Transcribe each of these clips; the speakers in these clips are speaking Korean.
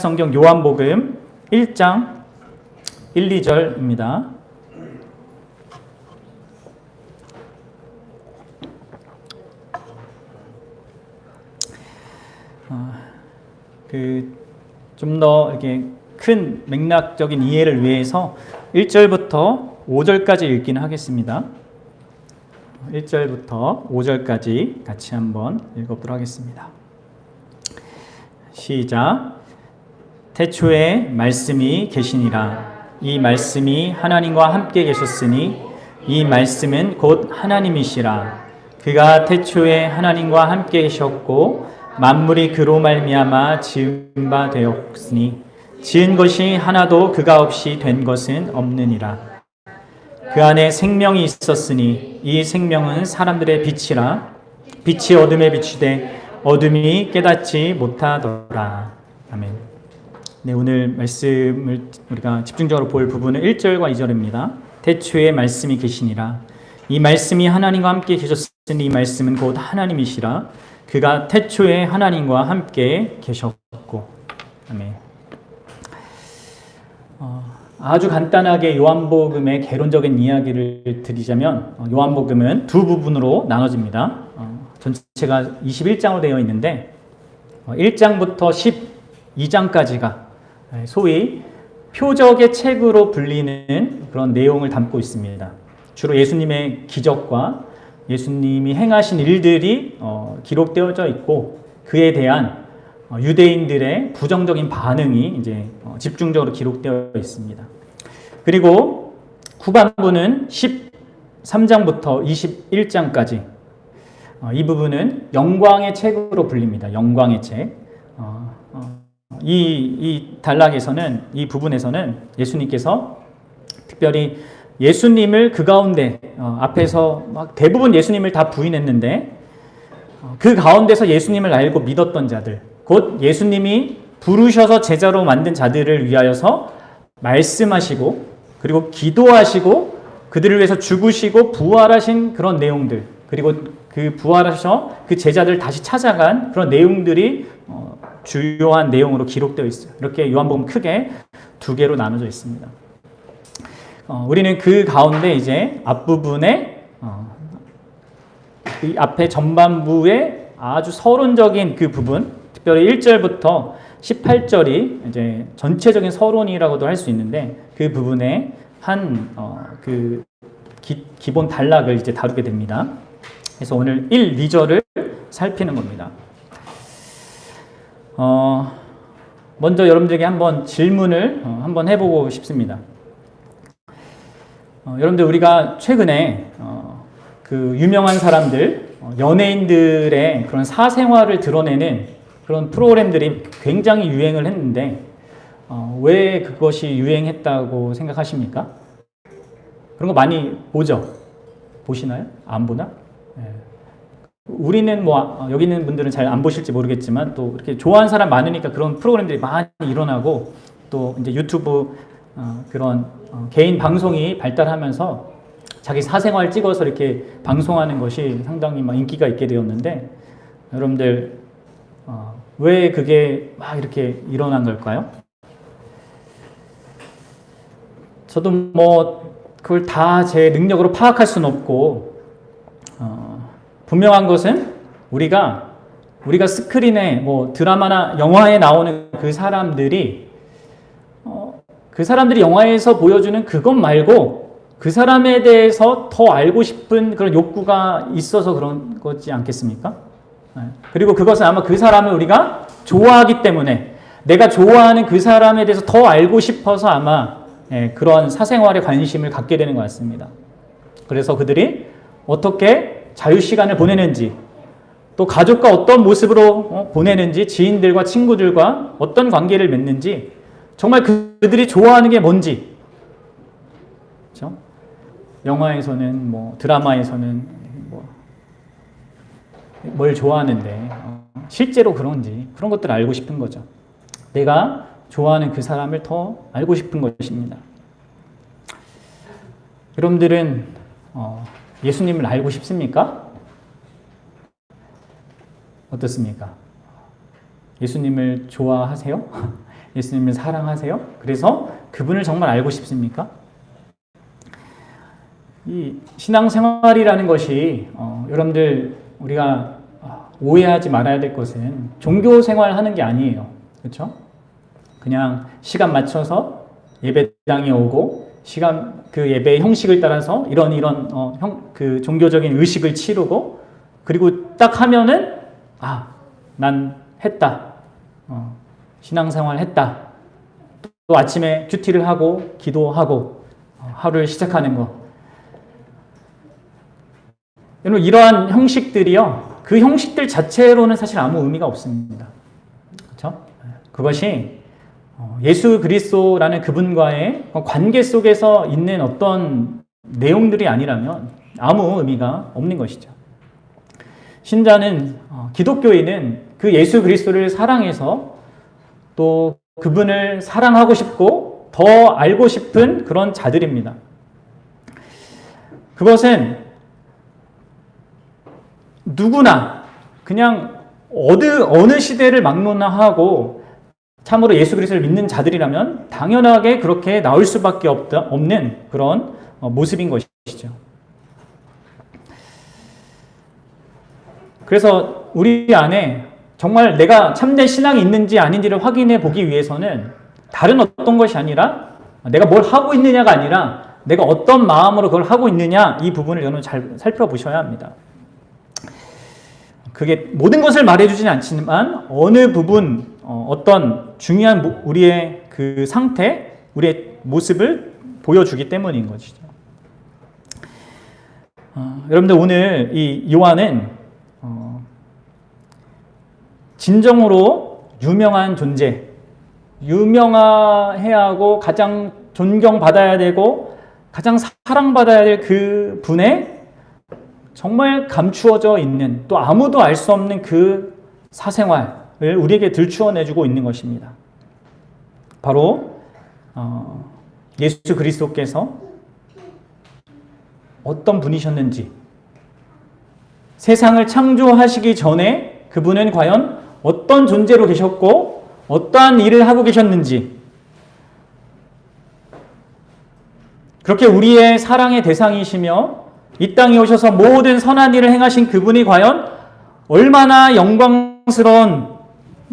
성경 요한복음 1장 1, 2절입니다. 좀 더 이렇게 큰 맥락적인 이해를 위해서 1절부터 5절까지 읽기는 하겠습니다. 1절부터 5절까지 같이 한번 읽어보도록 하겠습니다. 시작. 태초에 말씀이 계시니라. 이 말씀이 하나님과 함께 계셨으니 이 말씀은 곧 하나님이시라. 그가 태초에 하나님과 함께 계셨고 만물이 그로 말미암아 지은 바 되었으니 지은 것이 하나도 그가 없이 된 것은 없느니라. 그 안에 생명이 있었으니 이 생명은 사람들의 빛이라. 빛이 어둠에 비추되 어둠이 깨닫지 못하더라. 아멘. 네, 오늘 말씀을 우리가 집중적으로 볼 부분은 1절과 2절입니다. 태초에 말씀이 계시니라. 이 말씀이 하나님과 함께 계셨으니 이 말씀은 곧 하나님이시라. 그가 태초에 하나님과 함께 계셨고. 아멘. 아주 간단하게 요한복음의 개론적인 이야기를 드리자면 요한복음은 두 부분으로 나눠집니다. 전체가 21장으로 되어 있는데 1장부터 12장까지가 소위 표적의 책으로 불리는 그런 내용을 담고 있습니다. 주로 예수님의 기적과 예수님이 행하신 일들이 기록되어져 있고 그에 대한 유대인들의 부정적인 반응이 이제 집중적으로 기록되어 있습니다. 그리고 후반부는 13장부터 21장까지 이 부분은 영광의 책으로 불립니다. 영광의 책. 이 단락에서는, 이 부분에서는 예수님께서 특별히 예수님을 그 가운데 앞에서 막 대부분 예수님을 다 부인했는데 그 가운데서 예수님을 알고 믿었던 자들, 곧 예수님이 부르셔서 제자로 만든 자들을 위하여서 말씀하시고 그리고 기도하시고 그들을 위해서 죽으시고 부활하신 그런 내용들, 그리고 그 부활하셔서 그 제자들 다시 찾아간 그런 내용들이 주요한 내용으로 기록되어 있어요. 이렇게 요한복음 크게 두 개로 나눠져 있습니다. 우리는 그 가운데 이제 앞부분에 이 앞에 전반부에 아주 서론적인 그 부분, 특별히 1절부터 18절이 이제 전체적인 서론이라고도 할 수 있는데 그 부분에 그 기본 단락을 이제 다루게 됩니다. 그래서 오늘 1, 2절을 살피는 겁니다. 먼저 여러분들에게 한번 질문을 한번 해보고 싶습니다. 여러분들 우리가 최근에 그 유명한 사람들, 연예인들의 그런 사생활을 드러내는 그런 프로그램들이 굉장히 유행을 했는데 왜 그것이 유행했다고 생각하십니까? 그런 거 많이 보죠? 보시나요? 안 보나? 네. 우리는 뭐 여기 있는 분들은 잘 안 보실지 모르겠지만 또 이렇게 좋아하는 사람 많으니까 그런 프로그램들이 많이 일어나고 또 이제 유튜브 그런 개인 방송이 발달하면서 자기 사생활 찍어서 이렇게 방송하는 것이 상당히 막 인기가 있게 되었는데 여러분들 왜 그게 막 이렇게 일어난 걸까요? 저도 뭐 그걸 다 제 능력으로 파악할 수는 없고 분명한 것은 우리가 스크린에 뭐 드라마나 영화에 나오는 그 사람들이 영화에서 보여주는 그것 말고 그 사람에 대해서 더 알고 싶은 그런 욕구가 있어서 그런 거지 않겠습니까? 그리고 그것은 아마 그 사람을 우리가 좋아하기 때문에 내가 좋아하는 그 사람에 대해서 더 알고 싶어서 아마 그런 사생활에 관심을 갖게 되는 것 같습니다. 그래서 그들이 어떻게 자유시간을 보내는지 또 가족과 어떤 모습으로 보내는지 지인들과 친구들과 어떤 관계를 맺는지 정말 그들이 좋아하는 게 뭔지 그렇죠? 영화에서는 뭐 드라마에서는 뭘 좋아하는데 실제로 그런지 그런 것들을 알고 싶은 거죠. 내가 좋아하는 그 사람을 더 알고 싶은 것입니다. 여러분들은 예수님을 알고 싶습니까? 어떻습니까? 예수님을 좋아하세요? 예수님을 사랑하세요? 그래서 그분을 정말 알고 싶습니까? 이 신앙생활이라는 것이 여러분들 우리가 오해하지 말아야 될 것은 종교생활 하는 게 아니에요. 그렇죠? 그냥 시간 맞춰서 예배당에 오고 그 예배의 형식을 따라서 이런 그 종교적인 의식을 치르고 그리고 딱 하면은 난 했다. 신앙생활 했다. 또 아침에 큐티를 하고 기도하고 하루를 시작하는 거. 여러분 이러한 형식들이요. 그 형식들 자체로는 사실 아무 의미가 없습니다. 그렇죠? 그것이 예수 그리스도라는 그분과의 관계 속에서 있는 어떤 내용들이 아니라면 아무 의미가 없는 것이죠. 신자는 기독교인은 그 예수 그리스도를 사랑해서 또 그분을 사랑하고 싶고 더 알고 싶은 그런 자들입니다. 그것은 누구나 그냥 어느 시대를 막론하고 참으로 예수 그리스도를 믿는 자들이라면 당연하게 그렇게 나올 수밖에 없는 그런 모습인 것이죠. 그래서 우리 안에 정말 내가 참된 신앙이 있는지 아닌지를 확인해 보기 위해서는 다른 어떤 것이 아니라 내가 뭘 하고 있느냐가 아니라 내가 어떤 마음으로 그걸 하고 있느냐 이 부분을 여러분 잘 살펴보셔야 합니다. 그게 모든 것을 말해주지는 않지만 어느 부분 어떤 중요한 우리의 그 상태, 우리의 모습을 보여주기 때문인 것이죠. 여러분들 오늘 이 요한은 진정으로 유명한 존재, 유명해야 하고 가장 존경받아야 되고 가장 사랑받아야 될 그 분의 정말 감추어져 있는 또 아무도 알 수 없는 그 사생활을 우리에게 들추어내주고 있는 것입니다. 바로 예수 그리스도께서 어떤 분이셨는지 세상을 창조하시기 전에 그분은 과연 어떤 존재로 계셨고 어떠한 일을 하고 계셨는지 그렇게 우리의 사랑의 대상이시며 이 땅에 오셔서 모든 선한 일을 행하신 그분이 과연 얼마나 영광스러운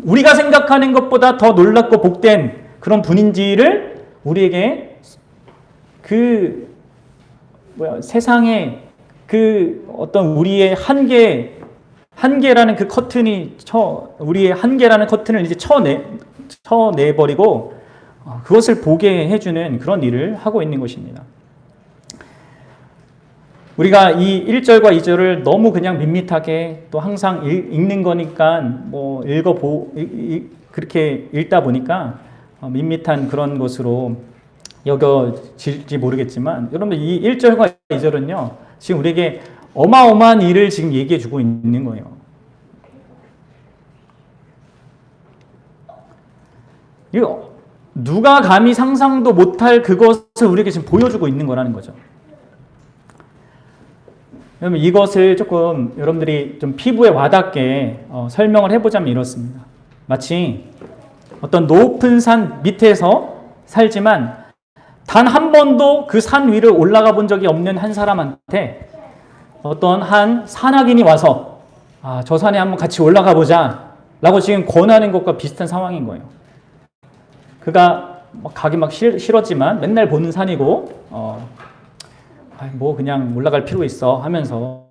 우리가 생각하는 것보다 더 놀랍고 복된 그런 분인지를 우리에게 세상의 그 어떤 우리의 한계라는 그 커튼이 우리의 한계라는 커튼을 이제 쳐내버리고 그것을 보게 해주는 그런 일을 하고 있는 것입니다. 우리가 이 1절과 2절을 너무 그냥 밋밋하게 또 항상 읽는 거니까 뭐 그렇게 읽다 보니까 밋밋한 그런 것으로 여겨질지 모르겠지만 여러분 이 1절과 2절은요 지금 우리에게 어마어마한 일을 지금 얘기해 주고 있는 거예요. 이거 누가 감히 상상도 못할 그것을 우리에게 지금 보여주고 있는 거라는 거죠. 여러분 이것을 조금 여러분들이 좀 피부에 와닿게 설명을 해보자면 이렇습니다. 마치 어떤 높은 산 밑에서 살지만 단 한 번도 그 산 위를 올라가 본 적이 없는 한 사람한테 어떤 한 산악인이 와서 저 산에 한번 같이 올라가 보자 라고 지금 권하는 것과 비슷한 상황인 거예요. 그가 가기 막 싫었지만 맨날 보는 산이고 뭐 그냥 올라갈 필요 있어 하면서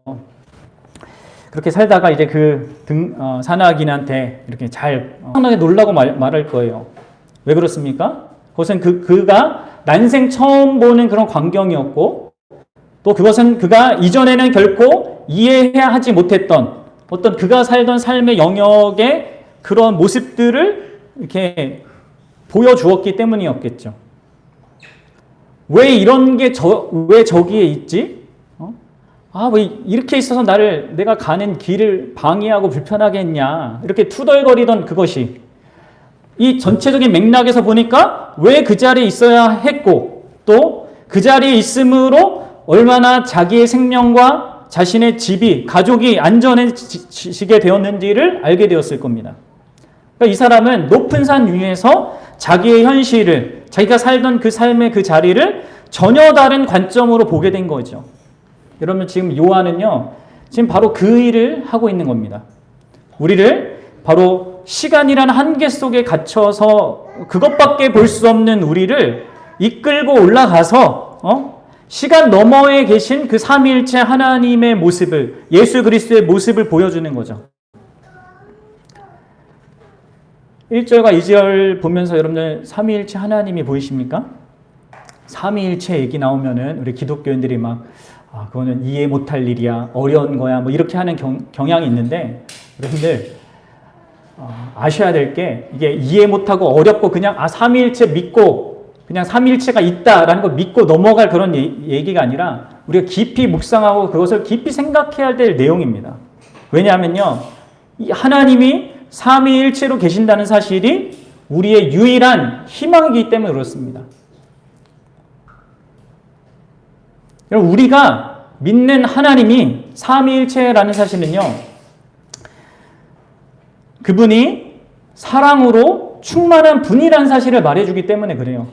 그렇게 살다가 이제 산악인한테 이렇게 잘 엄청나게 놀라고 말할 거예요. 왜 그렇습니까? 그것은 그가 난생 처음 보는 그런 광경이었고 또 그것은 그가 이전에는 결코 이해해야 하지 못했던 어떤 그가 살던 삶의 영역의 그런 모습들을 이렇게 보여주었기 때문이었겠죠. 왜 이런 게 왜 저기에 있지? 왜 이렇게 있어서 내가 가는 길을 방해하고 불편하게 했냐? 이렇게 투덜거리던 그것이 이 전체적인 맥락에서 보니까 왜 그 자리에 있어야 했고 또 그 자리에 있음으로 얼마나 자기의 생명과 자신의 집이 가족이 안전해지게 되었는지를 알게 되었을 겁니다. 그러니까 이 사람은 높은 산 위에서 자기의 현실을, 자기가 살던 그 삶의 그 자리를 전혀 다른 관점으로 보게 된 거죠. 여러분, 지금 요한은요, 지금 바로 그 일을 하고 있는 겁니다. 우리를 바로 시간이라는 한계 속에 갇혀서 그것밖에 볼 수 없는 우리를 이끌고 올라가서 시간 너머에 계신 그 삼위일체 하나님의 모습을, 예수 그리스도의 모습을 보여주는 거죠. 1절과 2절 보면서 여러분들 삼위일체 하나님이 보이십니까? 삼위일체 얘기 나오면은 우리 기독교인들이 막 그거는 이해 못할 일이야, 어려운 거야, 뭐 이렇게 하는 경향이 있는데, 여러분들 아셔야 될 게, 이게 이해 못하고 어렵고 그냥 삼위일체 믿고 그냥 삼위일체가 있다라는 걸 믿고 넘어갈 그런 얘기가 아니라 우리가 깊이 묵상하고 그것을 깊이 생각해야 될 내용입니다. 왜냐하면요, 이 하나님이 삼위일체로 계신다는 사실이 우리의 유일한 희망이기 때문에 그렇습니다. 여러분, 우리가 믿는 하나님이 삼위일체라는 사실은요, 그분이 사랑으로 충만한 분이라는 사실을 말해주기 때문에 그래요.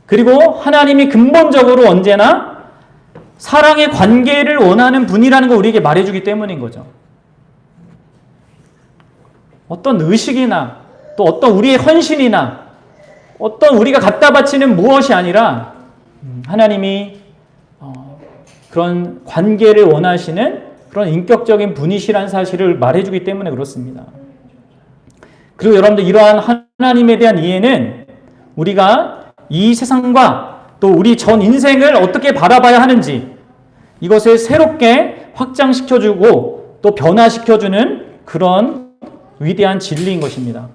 그리고 하나님이 근본적으로 언제나 사랑의 관계를 원하는 분이라는 걸 우리에게 말해주기 때문인 거죠. 어떤 의식이나 또 어떤 우리의 헌신이나 어떤 우리가 갖다 바치는 무엇이 아니라 하나님이 그런 관계를 원하시는 그런 인격적인 분이시라는 사실을 말해주기 때문에 그렇습니다. 그리고 여러분들, 이러한 하나님에 대한 이해는 우리가 이 세상과 또 우리 전 인생을 어떻게 바라봐야 하는지 이것을 새롭게 확장시켜주고 또 변화시켜주는 그런 위대한 진리인 것입니다.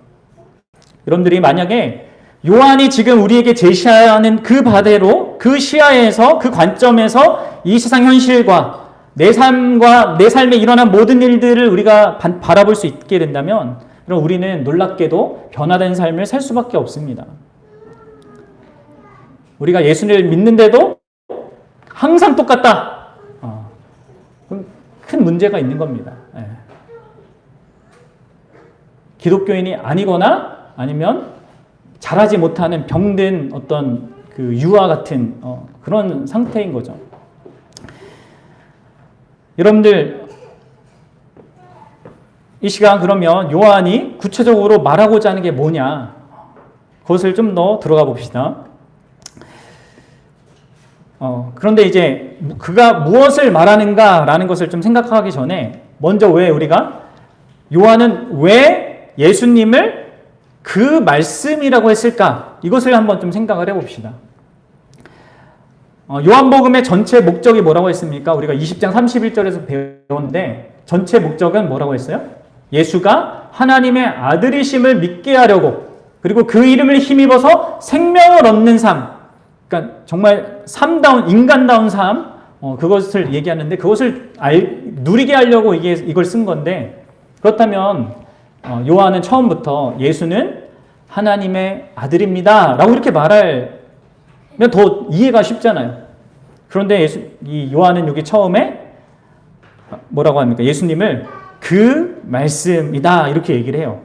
여러분들이 만약에 요한이 지금 우리에게 제시하는 그 바대로, 그 시야에서, 그 관점에서 이 세상 현실과 내 삶에 일어난 모든 일들을 우리가 바라볼 수 있게 된다면, 그럼 우리는 놀랍게도 변화된 삶을 살 수밖에 없습니다. 우리가 예수를 믿는데도 항상 똑같다. 그럼 큰 문제가 있는 겁니다. 기독교인이 아니거나 아니면 잘하지 못하는 병든 어떤 그 유아 같은 그런 상태인 거죠. 여러분들, 이 시간 그러면 요한이 구체적으로 말하고자 하는 게 뭐냐, 그것을 좀 더 들어가 봅시다. 그런데 이제 그가 무엇을 말하는가라는 것을 좀 생각하기 전에 먼저 왜 우리가 요한은 왜 예수님을 그 말씀이라고 했을까? 이것을 한번 좀 생각을 해봅시다. 요한복음의 전체 목적이 뭐라고 했습니까? 우리가 20장 31절에서 배웠는데 전체 목적은 뭐라고 했어요? 예수가 하나님의 아들이심을 믿게 하려고, 그리고 그 이름을 힘입어서 생명을 얻는 삶, 그러니까 정말 삶다운, 인간다운 삶, 그것을 얘기하는데 그것을 누리게 하려고 이걸 쓴 건데, 그렇다면 요한은 처음부터 예수는 하나님의 아들입니다 라고 이렇게 말하면 더 이해가 쉽잖아요. 그런데 이 요한은 여기 처음에 뭐라고 합니까? 예수님을 그 말씀이다 이렇게 얘기를 해요.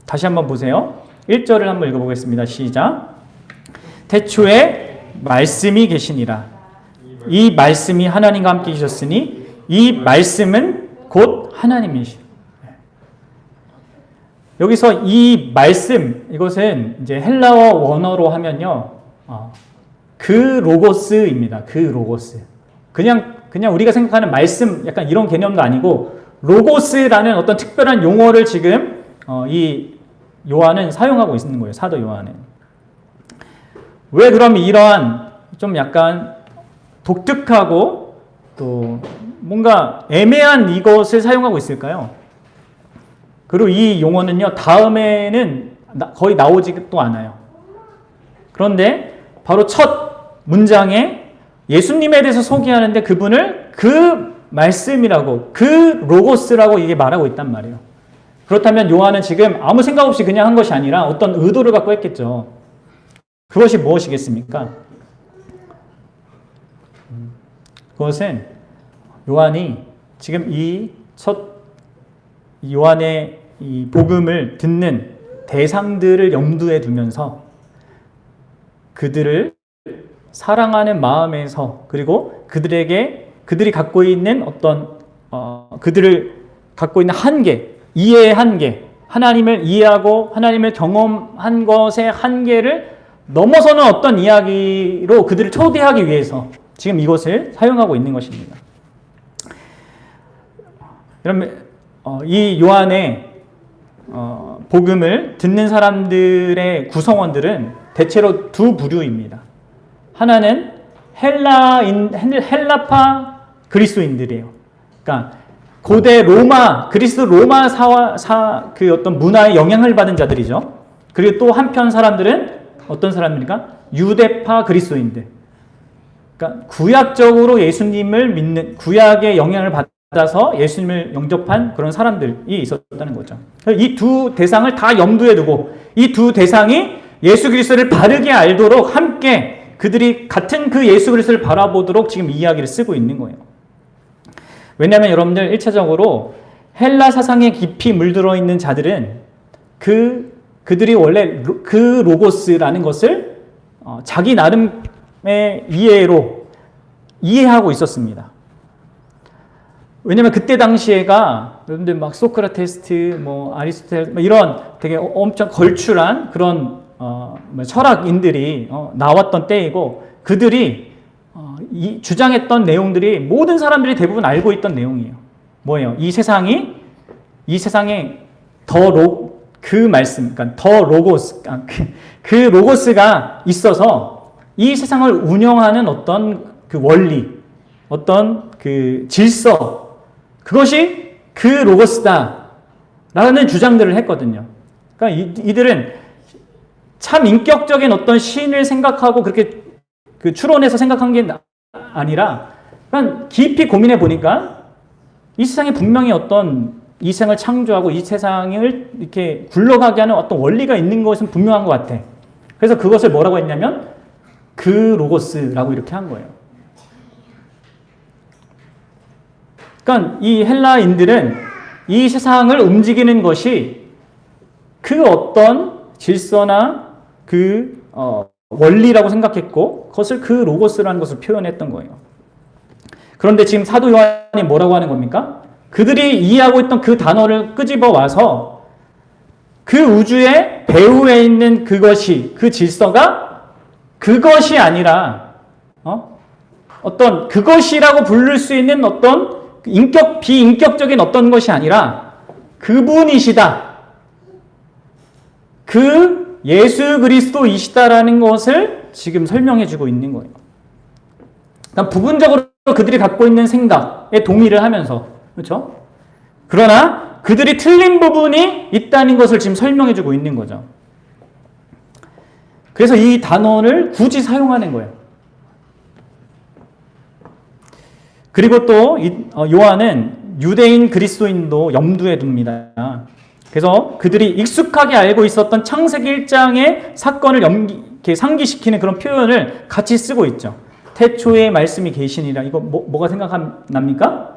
다시 한번 보세요. 1절을 한번 읽어보겠습니다. 시작. 태초에 말씀이 계시니라. 이 말씀이 하나님과 함께 계셨으니 이 말씀은 곧 하나님이시라. 여기서 이 말씀, 이것은 이제 헬라어 원어로 하면요, 그 로고스입니다. 그 로고스. 그냥 우리가 생각하는 말씀, 약간 이런 개념도 아니고 로고스라는 어떤 특별한 용어를 지금 이 요한은 사용하고 있는 거예요. 사도 요한은. 왜 그럼 이러한 좀 약간 독특하고 또 뭔가 애매한 이것을 사용하고 있을까요? 그리고 이 용어는요, 다음에는 거의 나오지도 않아요. 그런데 바로 첫 문장에 예수님에 대해서 소개하는데 그분을 그 말씀이라고, 그 로고스라고 이게 말하고 있단 말이에요. 그렇다면 요한은 지금 아무 생각 없이 그냥 한 것이 아니라 어떤 의도를 갖고 했겠죠. 그것이 무엇이겠습니까? 그것은 요한이 지금 이 요한의 이 복음을 듣는 대상들을 염두에 두면서 그들을 사랑하는 마음에서, 그리고 그들이 갖고 있는 그들을 갖고 있는 한계, 이해의 한계, 하나님을 이해하고 하나님을 경험한 것의 한계를 넘어서는 어떤 이야기로 그들을 초대하기 위해서 지금 이것을 사용하고 있는 것입니다. 그러면 이 요한의 복음을 듣는 사람들의 구성원들은 대체로 두 부류입니다. 하나는 헬라파 그리스도인들이에요. 그러니까 고대 그리스 로마 그 어떤 문화에 영향을 받은 자들이죠. 그리고 또 한편 사람들은 어떤 사람입니까? 유대파 그리스도인들. 그러니까 구약적으로 예수님을 믿는, 구약의 영향을 받아서 예수님을 영접한 그런 사람들이 있었다는 거죠. 이 두 대상을 다 염두에 두고 이 두 대상이 예수 그리스도를 바르게 알도록 함께 그들이 같은 그 예수 그리스도를 바라보도록 지금 이야기를 쓰고 있는 거예요. 왜냐하면 여러분들 1차적으로 헬라 사상에 깊이 물들어 있는 자들은 그들이 원래 그 로고스라는 것을 자기 나름의 이해로 이해하고 있었습니다. 왜냐면 그때 당시에가 여러분들 막 소크라테스, 아리스토텔 이런 되게 엄청 걸출한 그런 철학인들이 나왔던 때이고, 그들이 주장했던 내용들이 모든 사람들이 대부분 알고 있던 내용이에요. 뭐예요? 이 세상에 그 말씀, 그러니까 더 로고스, 그 로고스가 있어서 이 세상을 운영하는 어떤 그 원리, 어떤 그 질서, 그것이 그 로고스다라는 주장들을 했거든요. 그러니까 이들은 참 인격적인 어떤 신을 생각하고 그렇게 그 추론해서 생각한 게 아니라 그냥 깊이 고민해 보니까 이 세상에 분명히 이 세상을 창조하고 이 세상을 이렇게 굴러가게 하는 어떤 원리가 있는 것은 분명한 것 같아. 그래서 그것을 뭐라고 했냐면 그 로고스라고 이렇게 한 거예요. 그러니까 이 헬라인들은 이 세상을 움직이는 것이 그 어떤 질서나 그 원리라고 생각했고 그것을 그 로고스라는 것을 표현했던 거예요. 그런데 지금 사도 요한이 뭐라고 하는 겁니까? 그들이 이해하고 있던 그 단어를 끄집어 와서 그 우주의 배후에 있는 그것이, 그 질서가 그것이 아니라 어떤 그것이라고 부를 수 있는 어떤 비인격적인 어떤 것이 아니라 그분이시다. 그 예수 그리스도이시다라는 것을 지금 설명해 주고 있는 거예요. 그러니까 부분적으로 그들이 갖고 있는 생각에 동의를 하면서, 그렇죠? 그러나 그들이 틀린 부분이 있다는 것을 지금 설명해 주고 있는 거죠. 그래서 이 단어를 굳이 사용하는 거예요. 그리고 또 요한은 유대인 그리스도인도 염두에 둡니다. 그래서 그들이 익숙하게 알고 있었던 창세기 1장의 사건을 이렇게 상기시키는 그런 표현을 같이 쓰고 있죠. 태초에 말씀이 계시니라. 이거 뭐가 생각납니까?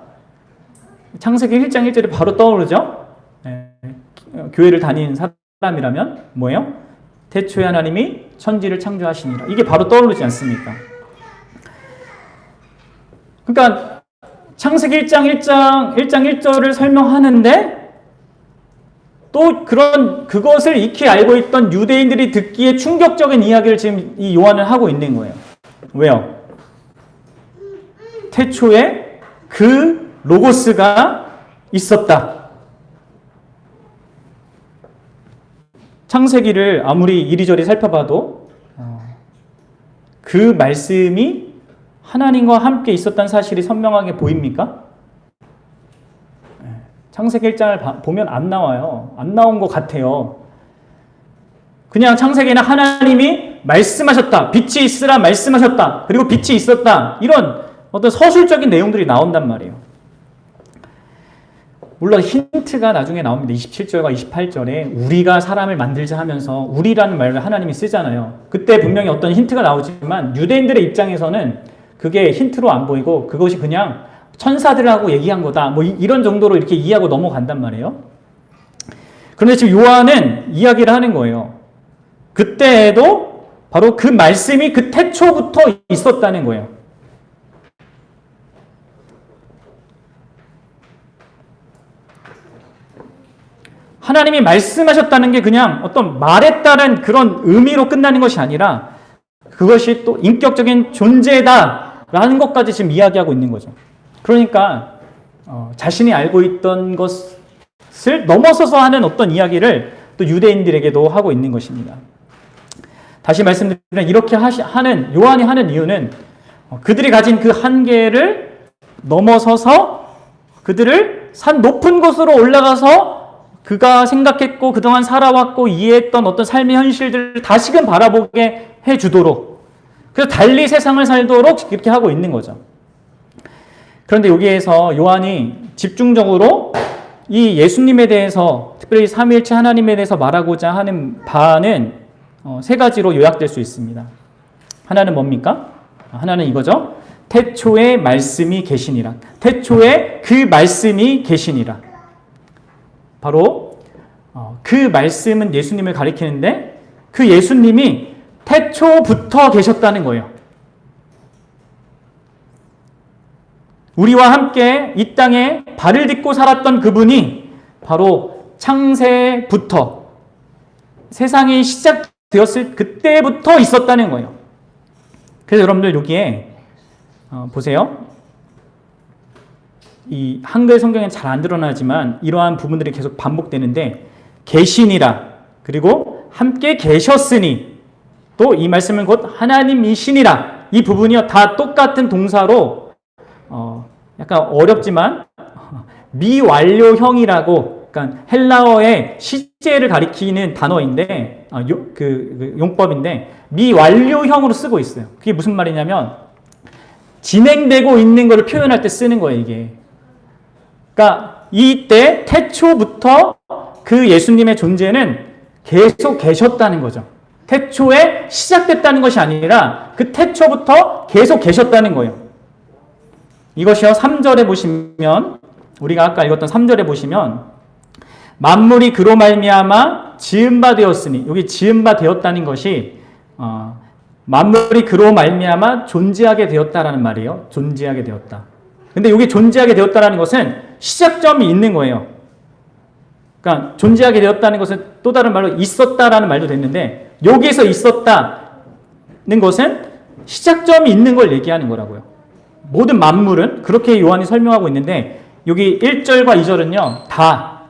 창세기 1장 1절이 바로 떠오르죠? 네. 교회를 다니는 사람이라면 뭐예요? 태초에 하나님이 천지를 창조하시니라. 이게 바로 떠오르지 않습니까? 그러니까 창세기 1장 1절을 설명하는데 또 그것을 익히 알고 있던 유대인들이 듣기에 충격적인 이야기를 지금 이 요한은 하고 있는 거예요. 왜요? 태초에 그 로고스가 있었다. 창세기를 아무리 이리저리 살펴봐도 그 말씀이 하나님과 함께 있었다는 사실이 선명하게 보입니까? 창세기 1장을 보면 안 나와요. 안 나온 것 같아요. 그냥 창세기에는 하나님이 말씀하셨다. 빛이 있으라 말씀하셨다. 그리고 빛이 있었다. 이런 어떤 서술적인 내용들이 나온단 말이에요. 물론 힌트가 나중에 나옵니다. 27절과 28절에 우리가 사람을 만들자 하면서 우리라는 말을 하나님이 쓰잖아요. 그때 분명히 어떤 힌트가 나오지만 유대인들의 입장에서는 그게 힌트로 안 보이고 그것이 그냥 천사들하고 얘기한 거다. 이런 정도로 이렇게 이해하고 넘어간단 말이에요. 그런데 지금 요한은 이야기를 하는 거예요. 그때에도 바로 그 말씀이 그 태초부터 있었다는 거예요. 하나님이 말씀하셨다는 게 그냥 어떤 말에 따른 그런 의미로 끝나는 것이 아니라 그것이 또 인격적인 존재다라는 것까지 지금 이야기하고 있는 거죠. 그러니까 자신이 알고 있던 것을 넘어서서 하는 어떤 이야기를 또 유대인들에게도 하고 있는 것입니다. 다시 말씀드리면 이렇게 하는 요한이 하는 이유는 그들이 가진 그 한계를 넘어서서 그들을 산 높은 곳으로 올라가서 그가 생각했고 그동안 살아왔고 이해했던 어떤 삶의 현실들을 다시금 바라보게 해주도록, 그래서 달리 세상을 살도록 이렇게 하고 있는 거죠. 그런데 여기에서 요한이 집중적으로 이 예수님에 대해서, 특별히 삼위일체 하나님에 대해서 말하고자 하는 바는 세 가지로 요약될 수 있습니다. 하나는 뭡니까? 하나는 이거죠. 태초에 말씀이 계시니라. 태초에 그 말씀이 계시니라. 바로 그 말씀은 예수님을 가리키는데 그 예수님이 태초부터 계셨다는 거예요. 우리와 함께 이 땅에 발을 딛고 살았던 그분이 바로 창세부터, 세상이 시작되었을 그때부터 있었다는 거예요. 그래서 여러분들 여기에 보세요. 이 한글 성경에는 잘 안 드러나지만 이러한 부분들이 계속 반복되는데, 계시니라, 그리고 함께 계셨으니, 또 이 말씀은 곧 하나님이시니라, 이 부분이요 다 똑같은 동사로 약간 어렵지만 미완료형이라고, 그러니까 헬라어의 시제를 가리키는 단어인데 용법인데 미완료형으로 쓰고 있어요. 그게 무슨 말이냐면 진행되고 있는 것을 표현할 때 쓰는 거예요, 이게. 그러니까 이때 태초부터 그 예수님의 존재는 계속 계셨다는 거죠. 태초에 시작됐다는 것이 아니라 그 태초부터 계속 계셨다는 거예요. 이것이요 3절에 보시면, 우리가 아까 읽었던 3절에 보시면 만물이 그로 말미암아 지은 바 되었으니, 여기 지은 바 되었다는 것이 만물이 그로 말미암아 존재하게 되었다라는 말이에요. 존재하게 되었다. 근데 여기 존재하게 되었다라는 것은 시작점이 있는 거예요. 그러니까 존재하게 되었다는 것은 또 다른 말로 있었다라는 말도 됐는데, 여기에서 있었다는 것은 시작점이 있는 걸 얘기하는 거라고요. 모든 만물은 그렇게 요한이 설명하고 있는데, 여기 1절과 2절은요 다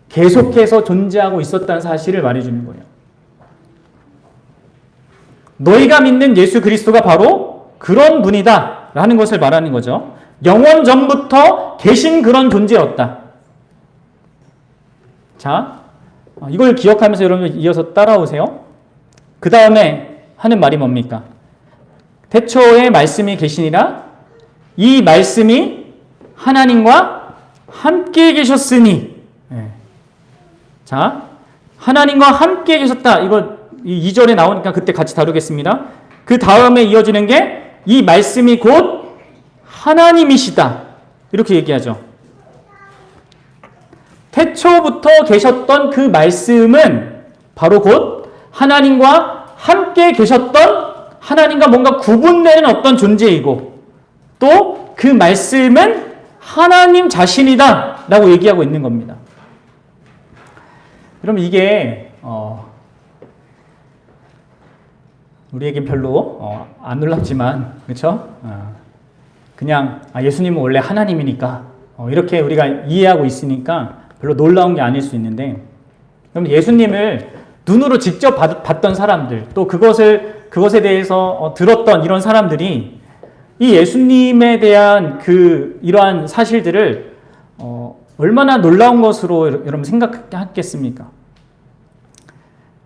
계속해서 존재하고 있었다는 사실을 말해주는 거예요. 너희가 믿는 예수 그리스도가 바로 그런 분이다 라는 것을 말하는 거죠. 영원 전부터 계신 그런 존재였다. 자, 이걸 기억하면서 여러분 이어서 따라오세요. 그 다음에 하는 말이 뭡니까? 태초에 말씀이 계시니라. 이 말씀이 하나님과 함께 계셨으니. 자, 하나님과 함께 계셨다. 이거 2절에 나오니까 그때 같이 다루겠습니다. 그 다음에 이어지는 게 이 말씀이 곧 하나님이시다. 이렇게 얘기하죠. 태초부터 계셨던 그 말씀은 바로 곧 하나님과 함께 계셨던, 하나님과 뭔가 구분되는 어떤 존재이고, 또 그 말씀은 하나님 자신이다 라고 얘기하고 있는 겁니다. 그럼 이게 우리에겐 별로 안 놀랍지만, 그렇죠? 그냥 예수님은 원래 하나님이니까 이렇게 우리가 이해하고 있으니까 별로 놀라운 게 아닐 수 있는데, 그럼 예수님을 눈으로 직접 봤던 사람들, 또 그것에 대해서 들었던 이런 사람들이 이 예수님에 대한 이러한 사실들을 얼마나 놀라운 것으로 여러분 생각하겠습니까?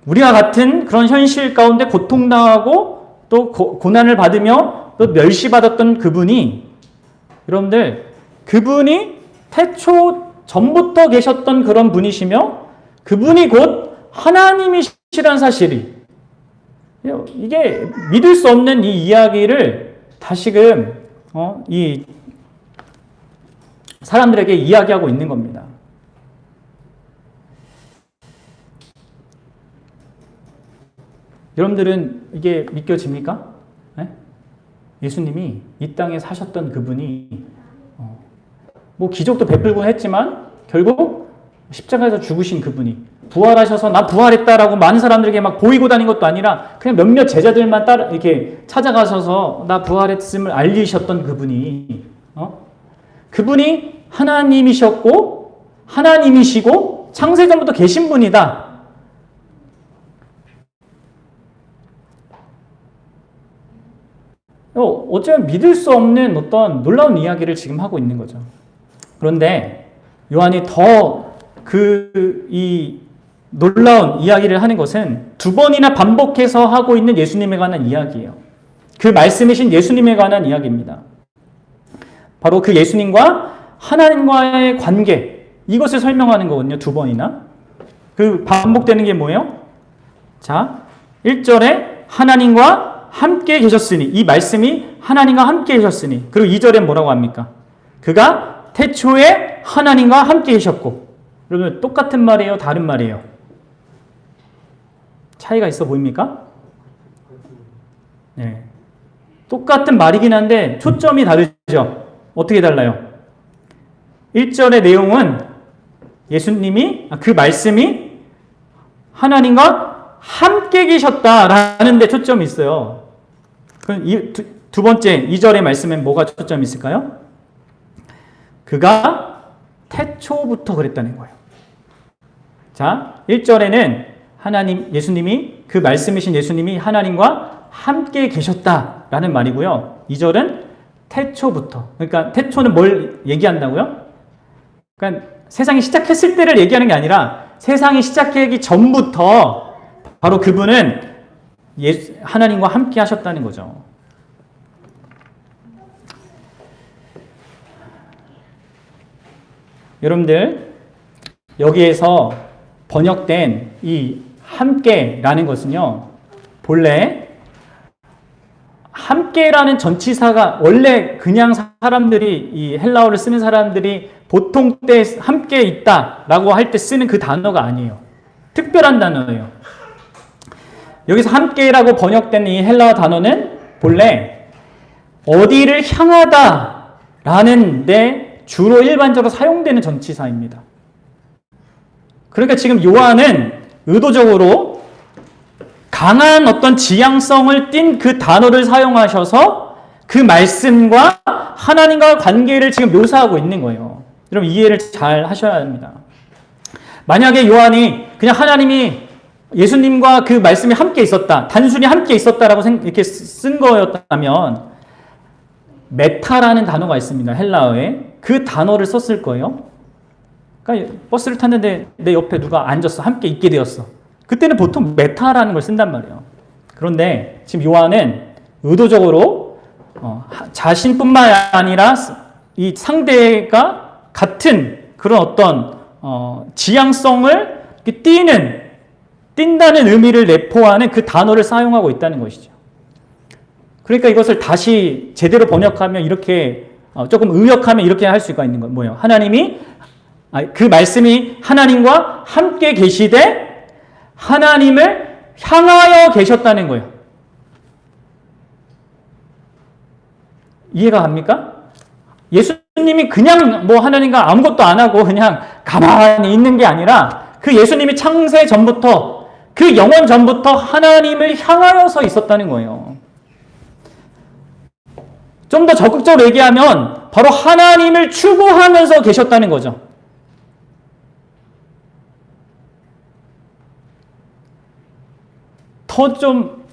우리와 같은 그런 현실 가운데 고통당하고 또 고난을 받으며 또 멸시받았던 그분이, 여러분들, 그분이 태초 전부터 계셨던 그런 분이시며 그분이 곧 하나님이시라는 사실이, 이게 믿을 수 없는 이 이야기를 다시금 이 사람들에게 이야기하고 있는 겁니다. 여러분들은 이게 믿겨집니까? 네? 예수님이 이 땅에 사셨던 그분이 뭐 기적도 베풀곤 했지만 결국 십자가에서 죽으신 그분이 부활하셔서 나 부활했다라고 많은 사람들에게 막 보이고 다닌 것도 아니라 그냥 몇몇 제자들만 따라 이렇게 찾아가셔서 나 부활했음을 알리셨던 그분이 그분이 하나님이셨고 하나님이시고 창세전부터 계신 분이다. 어쩌면 믿을 수 없는 어떤 놀라운 이야기를 지금 하고 있는 거죠. 그런데 요한이 더 이 놀라운 이야기를 하는 것은 두 번이나 반복해서 하고 있는 예수님에 관한 이야기예요. 그 말씀이신 예수님에 관한 이야기입니다. 바로 그 예수님과 하나님과의 관계, 이것을 설명하는 거거든요. 두 번이나. 그 반복되는 게 뭐예요? 자, 1절에 하나님과 함께 계셨으니, 이 말씀이 하나님과 함께 계셨으니, 그리고 2절에 뭐라고 합니까? 그가 태초에 하나님과 함께 계셨고. 여러분 똑같은 말이에요? 다른 말이에요? 차이가 있어 보입니까? 네. 똑같은 말이긴 한데 초점이 다르죠? 어떻게 달라요? 1절의 내용은 예수님이, 그 말씀이 하나님과 함께 계셨다라는 데 초점이 있어요. 그럼 두 번째 2절의 말씀엔 뭐가 초점이 있을까요? 그가 태초부터 그랬다는 거예요. 자, 1절에는 예수님이, 그 말씀이신 예수님이 하나님과 함께 계셨다라는 말이고요. 2절은 태초부터. 그러니까 태초는 뭘 얘기한다고요? 그러니까 세상이 시작했을 때를 얘기하는 게 아니라 세상이 시작하기 전부터 바로 그분은 하나님과 함께 하셨다는 거죠. 여러분들, 여기에서 번역된 이 함께라는 것은요, 본래 함께라는 전치사가 원래 그냥 사람들이, 이 헬라어를 쓰는 사람들이 보통 때 함께 있다라고 할 때 쓰는 그 단어가 아니에요. 특별한 단어예요. 여기서 함께라고 번역된 이 헬라어 단어는 본래 어디를 향하다라는 데 주로 일반적으로 사용되는 전치사입니다. 그러니까 지금 요한은 의도적으로 강한 어떤 지향성을 띤 그 단어를 사용하셔서 그 말씀과 하나님과 관계를 지금 묘사하고 있는 거예요. 여러분 이해를 잘 하셔야 합니다. 만약에 요한이 그냥 하나님이 예수님과 그 말씀이 함께 있었다, 단순히 함께 있었다라고 이렇게 쓴 거였다면 메타라는 단어가 있습니다. 헬라어에. 그 단어를 썼을 거예요. 그러니까 버스를 탔는데 내 옆에 누가 앉았어. 함께 있게 되었어. 그때는 보통 메타라는 걸 쓴단 말이에요. 그런데 지금 요한은 의도적으로 자신뿐만 아니라 이 상대가 같은 그런 어떤 지향성을 띈다는 의미를 내포하는 그 단어를 사용하고 있다는 것이죠. 그러니까 이것을 다시 제대로 번역하면 이렇게 조금 의역하면 이렇게 할 수가 있는 건 뭐예요? 그 말씀이 하나님과 함께 계시되 하나님을 향하여 계셨다는 거예요. 이해가 갑니까? 예수님이 그냥 뭐 하나님과 아무것도 안 하고 그냥 가만히 있는 게 아니라 그 예수님이 창세 전부터, 그 영원 전부터 하나님을 향하여서 있었다는 거예요. 좀 더 적극적으로 얘기하면 바로 하나님을 추구하면서 계셨다는 거죠. 더 좀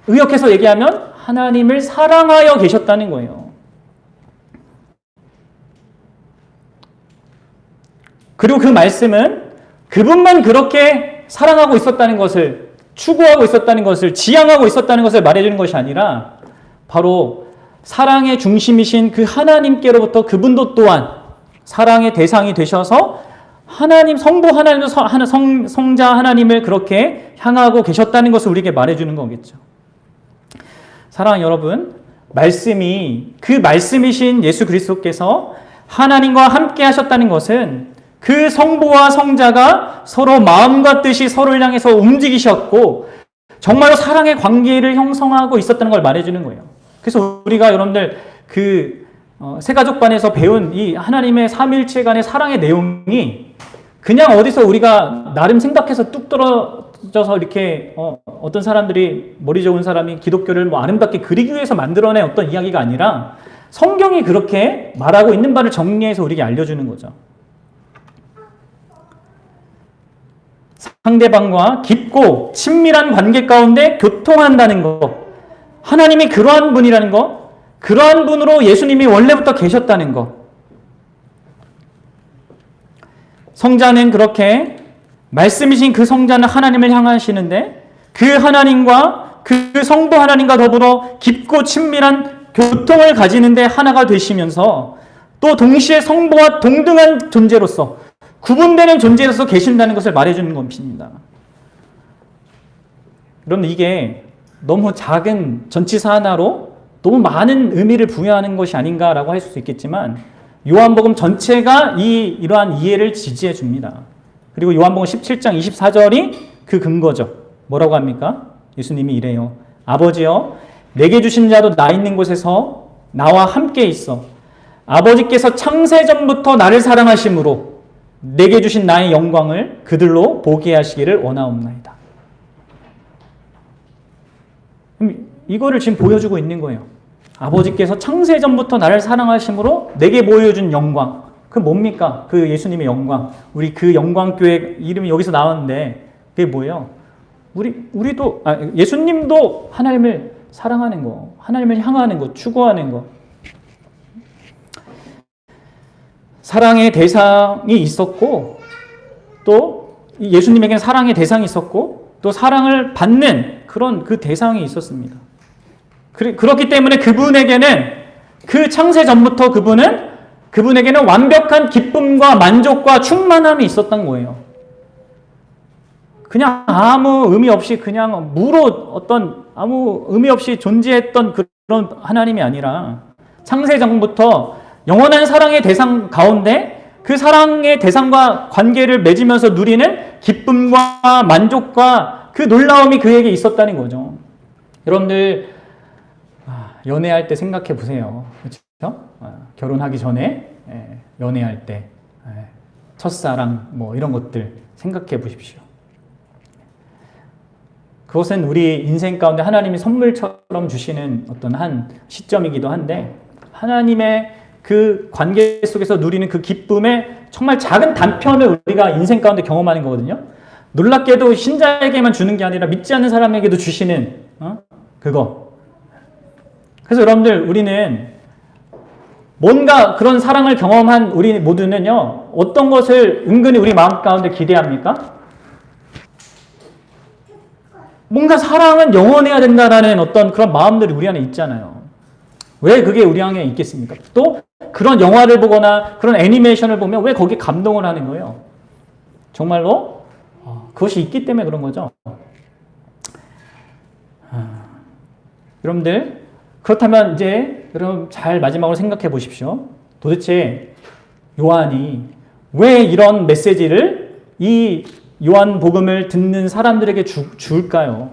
의역해서 얘기하면 하나님을 사랑하여 계셨다는 거예요. 그리고 그 말씀은 그분만 그렇게 사랑하고 있었다는 것을, 추구하고 있었다는 것을, 지향하고 있었다는 것을 말해주는 것이 아니라 바로 사랑의 중심이신 그 하나님께로부터 그분도 또한 사랑의 대상이 되셔서 하나님, 성부 하나님도 성자 하나님을 그렇게 향하고 계셨다는 것을 우리에게 말해주는 거겠죠. 사랑하는 여러분, 그 말씀이신 예수 그리스도께서 하나님과 함께 하셨다는 것은 그 성부와 성자가 서로 마음과 뜻이 서로를 향해서 움직이셨고 정말로 사랑의 관계를 형성하고 있었다는 걸 말해주는 거예요. 그래서 우리가 여러분들 새가족반에서 배운 이 하나님의 삼위일체 간의 사랑의 내용이 그냥 어디서 우리가 나름 생각해서 뚝 떨어져서 이렇게 어떤 사람들이 머리 좋은 사람이 기독교를 뭐 아름답게 그리기 위해서 만들어낸 어떤 이야기가 아니라 성경이 그렇게 말하고 있는 바를 정리해서 우리에게 알려주는 거죠. 상대방과 깊고 친밀한 관계 가운데 교통한다는 것, 하나님이 그러한 분이라는 것, 그러한 분으로 예수님이 원래부터 계셨다는 것. 성자는 그렇게 말씀이신 그 성자는 하나님을 향하시는데 그 하나님과 그 성부 하나님과 더불어 깊고 친밀한 교통을 가지는데 하나가 되시면서 또 동시에 성부와 동등한 존재로서 구분되는 존재로서 계신다는 것을 말해주는 것입니다. 여러분, 이게 너무 작은 전치사 하나로 너무 많은 의미를 부여하는 것이 아닌가라고 할 수 있겠지만 요한복음 전체가 이러한 이해를 지지해 줍니다. 그리고 요한복음 17장 24절이 그 근거죠. 뭐라고 합니까? 예수님이 이래요. 아버지여, 내게 주신 자도 나 있는 곳에서 나와 함께 있어. 아버지께서 창세전부터 나를 사랑하심으로 내게 주신 나의 영광을 그들로 보게 하시기를 원하옵나이다. 이거를 지금 보여주고 있는 거예요. 아버지께서 창세전부터 나를 사랑하심으로 내게 보여준 영광. 그 뭡니까? 그 예수님의 영광. 우리 그 영광교회 이름이 여기서 나왔는데 그게 뭐예요? 우리도 예수님도 하나님을 사랑하는 거, 하나님을 향하는 거, 추구하는 거. 사랑의 대상이 있었고 또 예수님에게는 사랑의 대상이 있었고 또 사랑을 받는 그런 그 대상이 있었습니다. 그렇기 때문에 그분에게는 그 창세 전부터 그분에게는 완벽한 기쁨과 만족과 충만함이 있었던 거예요. 그냥 아무 의미 없이 그냥 무로 아무 의미 없이 존재했던 그런 하나님이 아니라 창세 전부터 영원한 사랑의 대상 가운데 그 사랑의 대상과 관계를 맺으면서 누리는 기쁨과 만족과 그 놀라움이 그에게 있었다는 거죠. 여러분들 연애할 때 생각해 보세요. 그렇죠? 결혼하기 전에 연애할 때 첫사랑 뭐 이런 것들 생각해 보십시오. 그것은 우리 인생 가운데 하나님이 선물처럼 주시는 어떤 한 시점이기도 한데 하나님의 그 관계 속에서 누리는 그 기쁨의 정말 작은 단편을 우리가 인생 가운데 경험하는 거거든요. 놀랍게도 신자에게만 주는 게 아니라 믿지 않는 사람에게도 주시는 그거. 그래서 여러분들 우리는 뭔가 그런 사랑을 경험한 우리 모두는요. 어떤 것을 은근히 우리 마음 가운데 기대합니까? 뭔가 사랑은 영원해야 된다라는 어떤 그런 마음들이 우리 안에 있잖아요. 왜 그게 우리 안에 있겠습니까? 또 그런 영화를 보거나 그런 애니메이션을 보면 왜 거기에 감동을 하는 거예요? 정말로 그것이 있기 때문에 그런 거죠. 여러분들 그렇다면 이제 여러분 잘 마지막으로 생각해 보십시오. 도대체 요한이 왜 이런 메시지를 이 요한복음을 듣는 사람들에게 줄까요?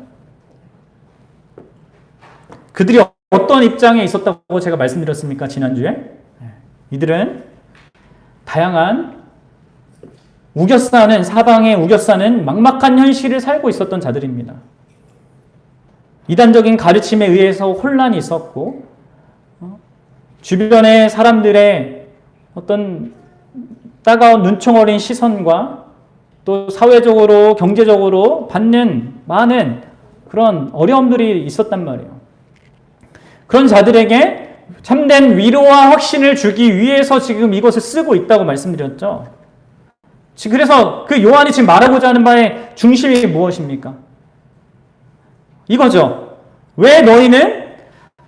그들이 어떤 입장에 있었다고 제가 말씀드렸습니까? 지난주에? 이들은 다양한 사방에 우겨싸는 막막한 현실을 살고 있었던 자들입니다. 이단적인 가르침에 의해서 혼란이 있었고 주변의 사람들의 어떤 따가운 눈총어린 시선과 또 사회적으로 경제적으로 받는 많은 그런 어려움들이 있었단 말이에요. 그런 자들에게 참된 위로와 확신을 주기 위해서 지금 이것을 쓰고 있다고 말씀드렸죠. 그래서 그 요한이 지금 말하고자 하는 바의 중심이 무엇입니까? 이거죠. 왜 너희는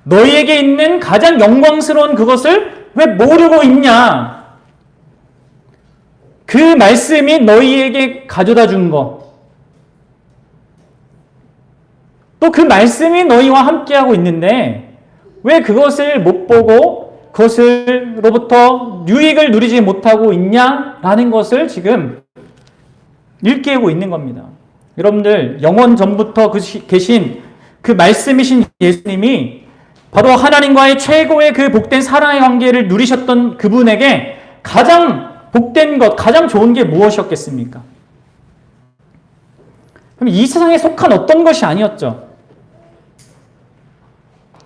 너희에게 있는 가장 영광스러운 그것을 왜 모르고 있냐? 그 말씀이 너희에게 가져다 준 것. 또 그 말씀이 너희와 함께하고 있는데 왜 그것을 못 보고 그것으로부터 유익을 누리지 못하고 있냐라는 것을 지금 일깨우고 있는 겁니다. 여러분들 영원 전부터 계신 그 말씀이신 예수님이 바로 하나님과의 최고의 그 복된 사랑의 관계를 누리셨던 그분에게 가장 복된 것, 가장 좋은 게 무엇이었겠습니까? 그럼 이 세상에 속한 어떤 것이 아니었죠.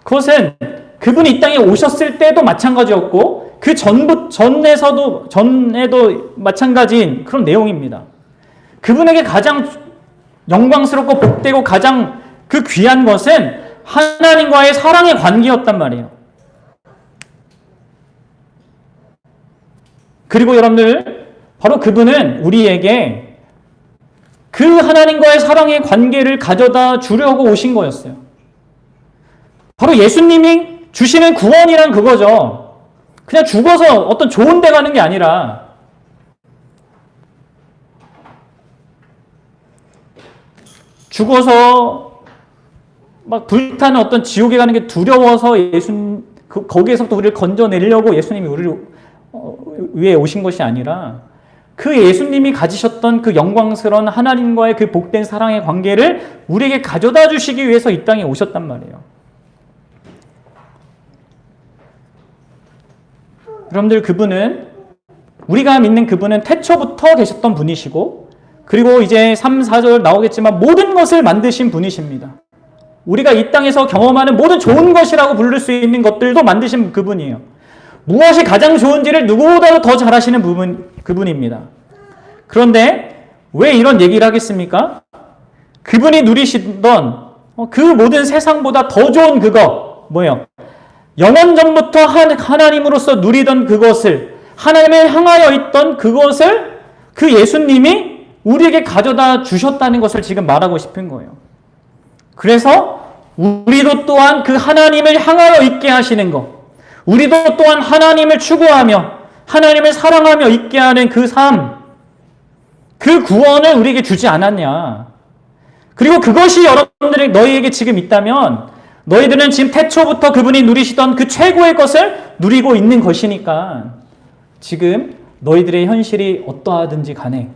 그것은 그분이 이 땅에 오셨을 때도 마찬가지였고 그 전에도 마찬가지인 그런 내용입니다. 그분에게 가장 영광스럽고 복되고 가장 그 귀한 것은 하나님과의 사랑의 관계였단 말이에요. 그리고 여러분들, 바로 그분은 우리에게 그 하나님과의 사랑의 관계를 가져다 주려고 오신 거였어요. 바로 예수님이 주시는 구원이란 그거죠. 그냥 죽어서 어떤 좋은 데 가는 게 아니라 죽어서 막 불타는 어떤 지옥에 가는 게 두려워서 거기에서부터 우리를 건져내려고 예수님이 우리를 위해 오신 것이 아니라 그 예수님이 가지셨던 그 영광스러운 하나님과의 그 복된 사랑의 관계를 우리에게 가져다 주시기 위해서 이 땅에 오셨단 말이에요. 여러분들, 그분은, 우리가 믿는 그분은 태초부터 계셨던 분이시고, 그리고 이제 3, 4절 나오겠지만 모든 것을 만드신 분이십니다. 우리가 이 땅에서 경험하는 모든 좋은 것이라고 부를 수 있는 것들도 만드신 그분이에요. 무엇이 가장 좋은지를 누구보다도 더 잘 아시는 그분입니다. 그런데 왜 이런 얘기를 하겠습니까? 그분이 누리시던 그 모든 세상보다 더 좋은 그거, 뭐예요? 영원 전부터 하나님으로서 누리던 그것을, 하나님을 향하여 있던 그것을 그 예수님이 우리에게 가져다 주셨다는 것을 지금 말하고 싶은 거예요. 그래서 우리도 또한 그 하나님을 향하여 있게 하시는 것, 우리도 또한 하나님을 추구하며 하나님을 사랑하며 있게 하는 그 삶, 그 구원을 우리에게 주지 않았냐. 그리고 그것이 여러분들이 너희에게 지금 있다면 너희들은 지금 태초부터 그분이 누리시던 그 최고의 것을 누리고 있는 것이니까 지금 너희들의 현실이 어떠하든지 간에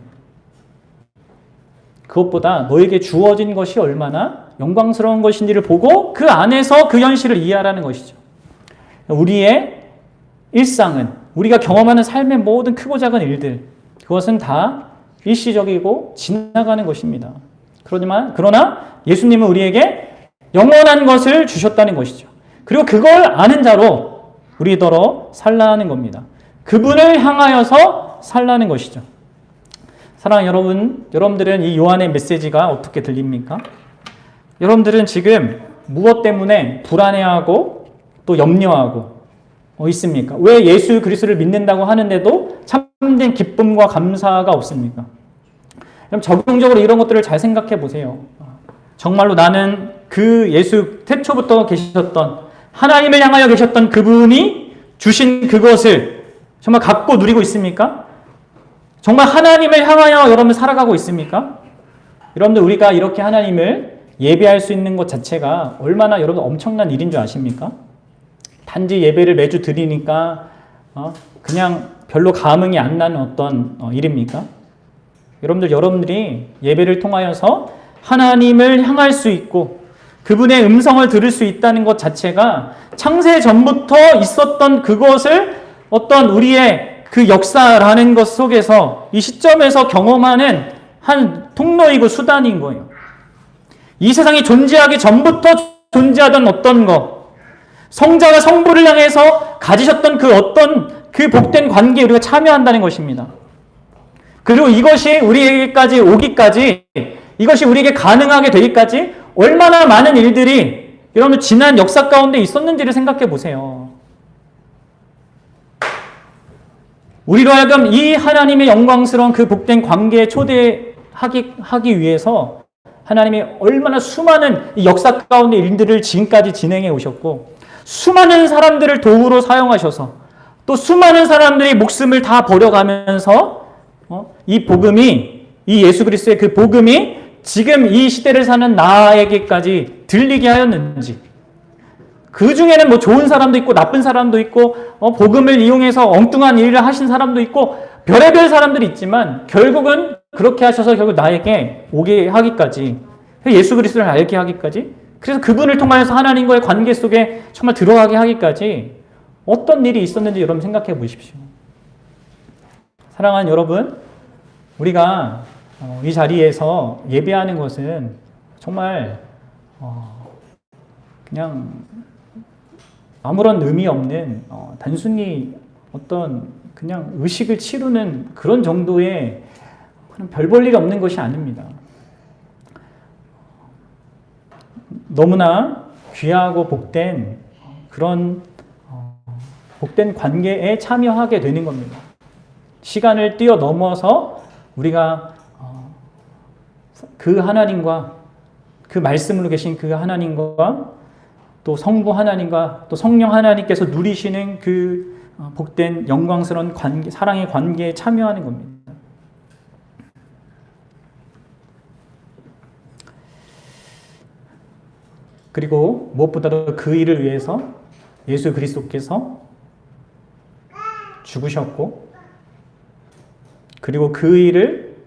그것보다 너에게 주어진 것이 얼마나 영광스러운 것인지를 보고 그 안에서 그 현실을 이해하라는 것이죠. 우리의 일상은, 우리가 경험하는 삶의 모든 크고 작은 일들, 그것은 다 일시적이고 지나가는 것입니다. 그러나 예수님은 우리에게 영원한 것을 주셨다는 것이죠. 그리고 그걸 아는 자로 우리더러 살라는 겁니다. 그분을 향하여서 살라는 것이죠. 사랑하는 여러분들은 이 요한의 메시지가 어떻게 들립니까? 여러분들은 지금 무엇 때문에 불안해하고 또 염려하고 있습니까? 왜 예수 그리스도를 믿는다고 하는데도 참된 기쁨과 감사가 없습니까? 그럼 적용적으로 이런 것들을 잘 생각해 보세요. 정말로 나는 그 예수 태초부터 계셨던 하나님을 향하여 계셨던 그분이 주신 그것을 정말 갖고 누리고 있습니까? 정말 하나님을 향하여 여러분 살아가고 있습니까? 여러분들, 우리가 이렇게 하나님을 예배할 수 있는 것 자체가 얼마나 여러분 엄청난 일인 줄 아십니까? 단지 예배를 매주 드리니까 그냥 별로 감흥이 안 나는 어떤 일입니까? 여러분들이 예배를 통하여서 하나님을 향할 수 있고 그분의 음성을 들을 수 있다는 것 자체가 창세 전부터 있었던 그것을 어떤 우리의 그 역사라는 것 속에서 이 시점에서 경험하는 한 통로이고 수단인 거예요. 이 세상이 존재하기 전부터 존재하던 어떤 것, 성자가 성부를 향해서 가지셨던 그 어떤 그 복된 관계에 우리가 참여한다는 것입니다. 그리고 이것이 우리에게까지 오기까지, 이것이 우리에게 가능하게 되기까지 얼마나 많은 일들이 여러분 지난 역사 가운데 있었는지를 생각해 보세요. 우리로 하여금 이 하나님의 영광스러운 그 복된 관계에 초대하기 위해서 하나님이 얼마나 수많은 이 역사 가운데 일들을 지금까지 진행해 오셨고, 수많은 사람들을 도구로 사용하셔서 또 수많은 사람들이 목숨을 다 버려가면서 이 복음이, 이 예수 그리스도의 그 복음이 지금 이 시대를 사는 나에게까지 들리게 하였는지, 그 중에는 뭐 좋은 사람도 있고 나쁜 사람도 있고 복음을 이용해서 엉뚱한 일을 하신 사람도 있고 별의별 사람들이 있지만 결국은 그렇게 하셔서 결국 나에게 오게 하기까지, 예수 그리스도를 알게 하기까지, 그래서 그분을 통하여서 하나님과의 관계 속에 정말 들어가게 하기까지 어떤 일이 있었는지 여러분 생각해 보십시오. 사랑하는 여러분, 우리가 이 자리에서 예배하는 것은 정말 그냥 아무런 의미 없는 단순히 어떤 그냥 의식을 치르는 그런 정도의 별 볼 일이 없는 것이 아닙니다. 너무나 귀하고 복된 그런 복된 관계에 참여하게 되는 겁니다. 시간을 뛰어넘어서 우리가 그 하나님과, 그 말씀으로 계신 그 하나님과 또 성부 하나님과 또 성령 하나님께서 누리시는 그 복된 영광스러운 관계, 사랑의 관계에 참여하는 겁니다. 그리고 무엇보다도 그 일을 위해서 예수 그리스도께서 죽으셨고, 그리고 그 일을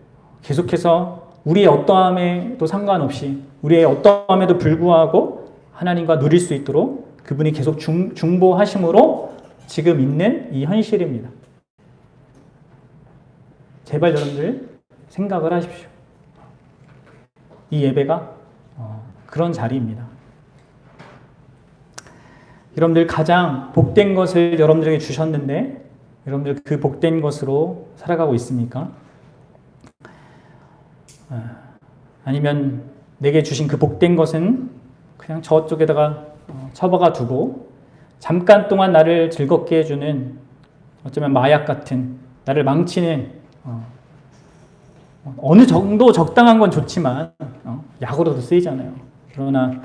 계속해서 우리의 어떠함에도 상관없이, 우리의 어떠함에도 불구하고 하나님과 누릴 수 있도록 그분이 계속 중보하심으로 지금 있는 이 현실입니다. 제발 여러분들 생각을 하십시오. 이 예배가 그런 자리입니다. 여러분들 가장 복된 것을 여러분들에게 주셨는데 여러분들 그 복된 것으로 살아가고 있습니까? 아니면 내게 주신 그 복된 것은 그냥 저쪽에다가 처박아 두고 잠깐 동안 나를 즐겁게 해주는 어쩌면 마약 같은, 나를 망치는 어느 정도 적당한 건 좋지만 약으로도 쓰이잖아요. 그러나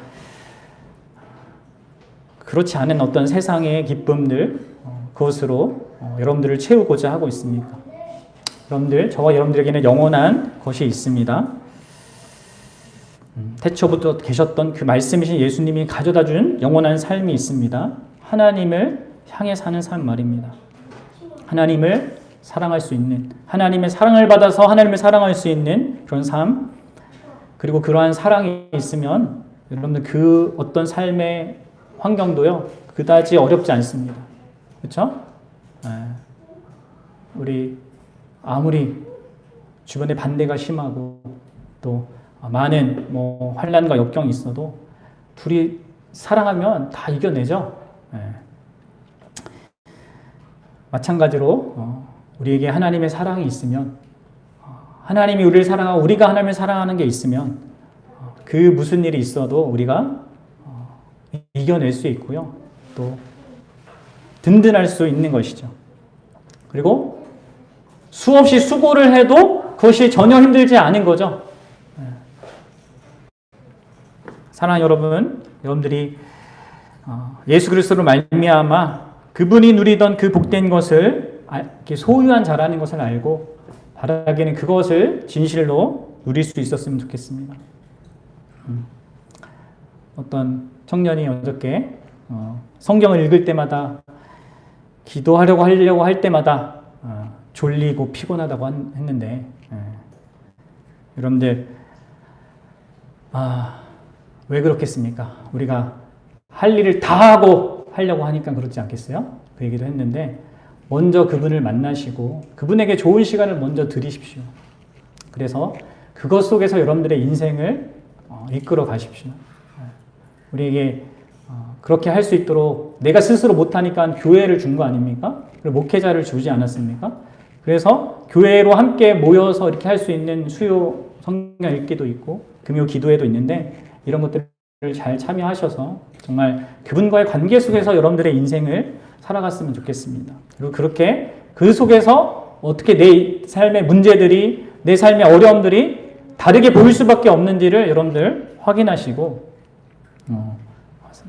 그렇지 않은 어떤 세상의 기쁨들, 그것으로 여러분들을 채우고자 하고 있습니까? 여러분들, 저와 여러분들에게는 영원한 것이 있습니다. 태초부터 계셨던 그 말씀이신 예수님이 가져다 준 영원한 삶이 있습니다. 하나님을 향해 사는 삶 말입니다. 하나님을 사랑할 수 있는, 하나님의 사랑을 받아서 하나님을 사랑할 수 있는 그런 삶, 그리고 그러한 사랑이 있으면 여러분들 그 어떤 삶의 환경도요 그다지 어렵지 않습니다. 그렇죠? 우리 아무리 주변에 반대가 심하고 또 많은 환난과 역경이 있어도 둘이 사랑하면 다 이겨내죠. 마찬가지로 우리에게 하나님의 사랑이 있으면, 하나님이 우리를 사랑하고 우리가 하나님을 사랑하는 게 있으면 그 무슨 일이 있어도 우리가 이겨낼 수 있고요. 또 든든할 수 있는 것이죠. 그리고 수없이 수고를 해도 그것이 전혀 힘들지 않은 거죠. 사랑하는 여러분, 여러분들이 예수 그리스도로 말미암아 그분이 누리던 그 복된 것을 소유한 자라는 것을 알고 바라기는 그것을 진실로 누릴 수 있었으면 좋겠습니다. 어떤 청년이 어저께 성경을 읽을 때마다 기도하려고 할 때마다 졸리고 피곤하다고 했는데 여러분들 왜 그렇겠습니까? 우리가 할 일을 다 하고 하려고 하니까 그렇지 않겠어요? 그 얘기도 했는데 먼저 그분을 만나시고 그분에게 좋은 시간을 먼저 드리십시오. 그래서 그것 속에서 여러분들의 인생을 이끌어 가십시오. 우리에게 그렇게 할 수 있도록 내가 스스로 못하니까 교회를 준 거 아닙니까? 그리고 목회자를 주지 않았습니까? 그래서 교회로 함께 모여서 이렇게 할 수 있는 수요 성경 읽기도 있고 금요 기도회도 있는데 이런 것들을 잘 참여하셔서 정말 그분과의 관계 속에서 여러분들의 인생을 살아갔으면 좋겠습니다. 그리고 그렇게 그 속에서 어떻게 내 삶의 문제들이, 내 삶의 어려움들이 다르게 보일 수밖에 없는지를 여러분들 확인하시고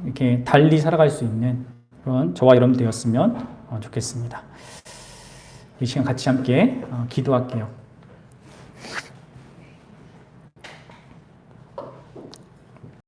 이렇게 달리 살아갈 수 있는 그런 저와 여러분 되었으면 좋겠습니다. 이 시간 같이 함께 기도할게요.